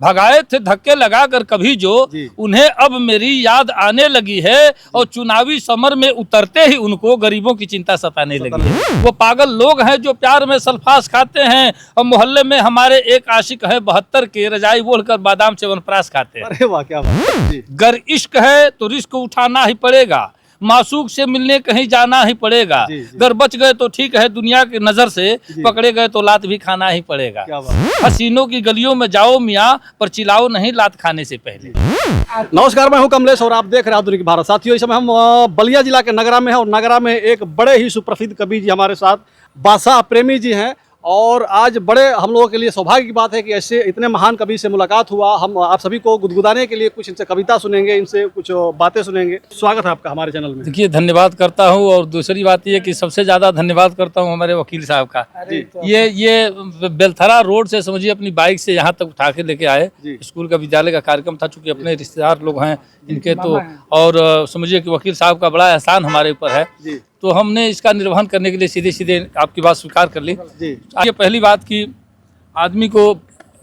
भगाए थे धक्के लगाकर कभी जो, उन्हें अब मेरी याद आने लगी है, और चुनावी समर में उतरते ही उनको गरीबों की चिंता सताने लगी है। वो पागल लोग हैं जो प्यार में सल्फास खाते हैं, और मोहल्ले में हमारे एक आशिक है 72 के, रजाई ओढ़कर बादाम च्यवनप्राश खाते हैं। अरे वाह, क्या बात है। गर इश्क है तो रिस्क उठाना ही पड़ेगा, मासूक से मिलने कहीं जाना ही पड़ेगा। अगर बच गए तो ठीक है दुनिया की नजर से, पकड़े गए तो लात भी खाना ही पड़ेगा। हसीनों की गलियों में जाओ मियाँ, पर चिल्लाओ नहीं लात खाने से पहले। नमस्कार, मैं हूं कमलेश और आप देख रहे हैं आधुनिक भारत। साथियों, इस समय हम बलिया जिला के नगरा में हैं और नगरा में एक बड़े ही सुप्रसिद्ध कवि जी हमारे साथ बादशाह प्रेमी जी हैं। और आज बड़े हम लोगों के लिए सौभाग्य की बात है कि ऐसे इतने महान कवि से मुलाकात हुआ। हम आप सभी को गुदगुदाने के लिए कुछ इनसे कविता सुनेंगे, इनसे कुछ बातें सुनेंगे। स्वागत है आपका हमारे चैनल में। देखिए, धन्यवाद करता हूँ, और दूसरी बात ये कि सबसे ज्यादा धन्यवाद करता हूँ हमारे वकील साहब का। ये बेलथरा रोड से समझिए अपनी बाइक से यहाँ तक उठा के लेके आए। स्कूल का विद्यालय का कार्यक्रम था, चूंकि अपने रिश्तेदार लोग हैं इनके, तो और समझिए कि वकील साहब का बड़ा एहसान हमारे ऊपर है, तो हमने इसका निर्वहन करने के लिए सीधे सीधे आपकी बात स्वीकार कर ली। ये पहली बात कि आदमी को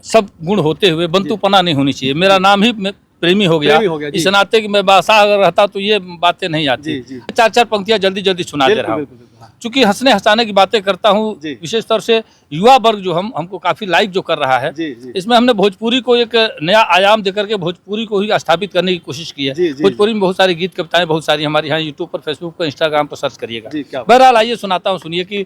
सब गुण होते हुए बंतुपना नहीं होनी चाहिए। मेरा नाम ही प्रेमी हो गया, इस नाते कि मैं बादशाह अगर रहता तो ये बातें नहीं आती। चार चार पंक्तियां जल्दी जल्दी सुना दे रहा हूँ, चूंकि हंसने हंसाने की बातें करता हूँ। विशेष तौर से युवा वर्ग जो हमको काफी लाइक जो कर रहा है, इसमें हमने भोजपुरी को एक नया आयाम देकर के भोजपुरी को ही स्थापित करने की कोशिश की है। भोजपुरी में बहुत सारी गीत कविताएं बहुत सारी हमारे यहाँ यूट्यूब पर, फेसबुक पर, इंस्टाग्राम पर सर्च करिएगा। बहरहाल आइए सुनाता हूँ, सुनिए कि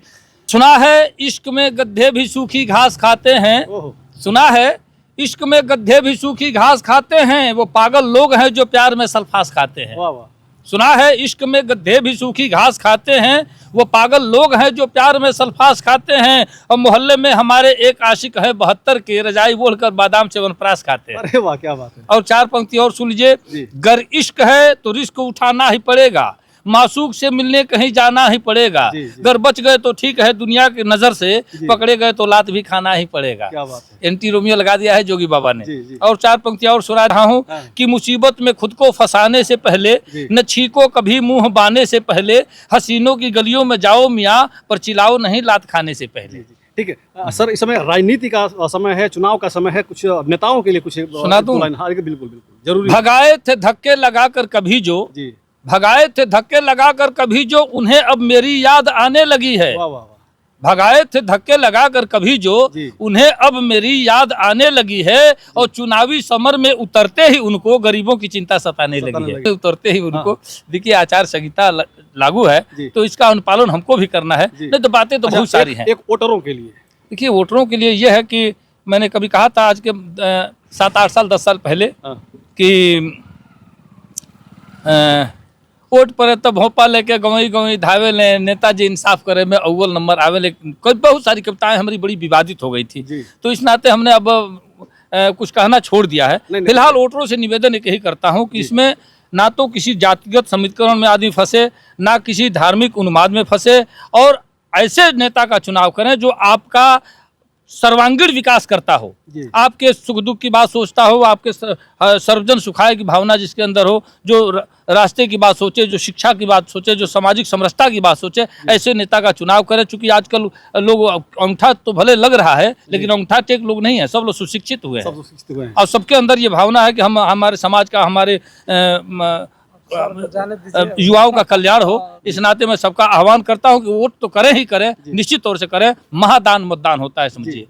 सुना है इश्क में गड्ढे भी सूखी घास खाते हैं, सुना है इश्क में गड्ढे भी सूखी घास खाते हैं, वो पागल लोग हैं जो प्यार में सल्फास खाते हैं। सुना है इश्क में गड्ढे भी सूखी घास खाते हैं, वो पागल लोग हैं जो प्यार में सल्फास खाते हैं, और मोहल्ले में हमारे एक आशिक है 72 के, रजाई ओढ़कर बादाम च्यवनप्राश खाते हैं। अरे वाह, क्या बात है। और चार पंक्ति और सुन लीजिए। गर इश्क है तो रिस्क उठाना ही पड़ेगा, मासूक से मिलने कहीं जाना ही पड़ेगा। अगर बच गए तो ठीक है दुनिया की नजर से, पकड़े गए तो लात भी खाना ही पड़ेगा। क्या बात है। एंटी रोमियो लगा दिया है जोगी बाबा ने। और चार पंक्तियां और सुना रहा हूँ कि मुसीबत में खुद को फंसाने से पहले, न छीको कभी मुंह बाने से पहले, हसीनों की गलियों में जाओ मियाँ, पर चिल्लाओ नहीं लात खाने से पहले। ठीक है सर, इस समय राजनीति का समय है, चुनाव का समय है, कुछ नेताओं के लिए कुछ सुना दूं? बिल्कुल बिल्कुल जरूरी। भगाए थे धक्के लगाकर कभी जो, भगाए थे धक्के लगाकर कभी जो, उन्हें अब मेरी याद आने लगी है। भगाए थे धक्के लगाकर कभी जो, उन्हें अब मेरी याद आने लगी है, और चुनावी समर में उतरते ही उनको गरीबों की चिंता सताने लगी है। उतरते ही उनको, देखिए आचार संहिता लागू है, तो इसका अनुपालन हमको भी करना है। नहीं तो बातें तो बहुत सारी हैं। एक वोटरों के लिए, देखिए वोटरों के लिए यह है कि मैंने कभी कहा था आज के 7-8 साल 10 साल पहले कि वोट पर तब भोपा लेके गवई गवई धावे ले, नेताजी इंसाफ करे में अव्वल नंबर आवे। लेकिन बहुत सारी कविताएं हमारी बड़ी विवादित हो गई थी, तो इस नाते हमने अब कुछ कहना छोड़ दिया है। फिलहाल वोटरों से निवेदन यही करता हूं कि इसमें ना तो किसी जातिगत समीकरण में आदमी फंसे, ना किसी धार्मिक उन्माद में फंसे, और ऐसे नेता का चुनाव करें जो आपका सर्वांगीण विकास करता हो, आपके सुख दुख की बात सोचता हो, आपके सर्वजन सुखाय की भावना जिसके अंदर हो, जो रास्ते की बात सोचे, जो शिक्षा की बात सोचे, जो सामाजिक समरसता की बात सोचे, ऐसे नेता का चुनाव करें। चूंकि आजकल लोग अंगूठा तो भले लग रहा है, लेकिन अंगूठा टेक लोग नहीं है, सब लोग सुशिक्षित हुए हैं, और सबके अंदर ये भावना है कि हम हमारे समाज का, हमारे युवाओं का कल्याण हो। इस नाते मैं सबका आह्वान करता हूं कि वोट तो करें ही करें, निश्चित तौर से करें। महादान मतदान होता है, समझिए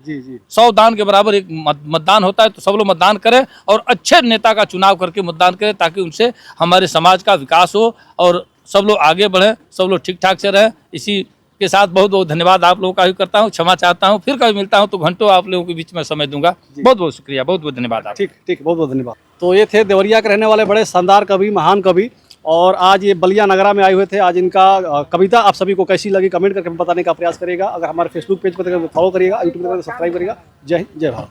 100 दान के बराबर एक मतदान होता है, तो सब लोग मतदान करें और अच्छे नेता का चुनाव करके मतदान करें, ताकि उनसे हमारे समाज का विकास हो और सब लोग आगे बढ़ें, सब लोग ठीक ठाक से रहें। इसी के साथ बहुत बहुत धन्यवाद आप लोगों का भी करता हूँ, क्षमा चाहता हूँ। फिर कभी मिलता हूँ तो घंटों आप लोगों के बीच में समय दूंगा। बहुत बहुत शुक्रिया, बहुत बहुत धन्यवाद। ठीक ठीक, बहुत बहुत धन्यवाद। तो ये थे देवरिया के रहने वाले बड़े शानदार कवि, महान कवि, और आज ये बलिया नगरा में आए हुए थे। आज इनका कविता आप सभी को कैसी लगी कमेंट करके बताने का प्रयास करिएगा। अगर हमारे फेसबुक पेज पर फॉलो करिएगा, यूट्यूब पर सब्सक्राइब करिएगा। जय हिंद, जय भारत।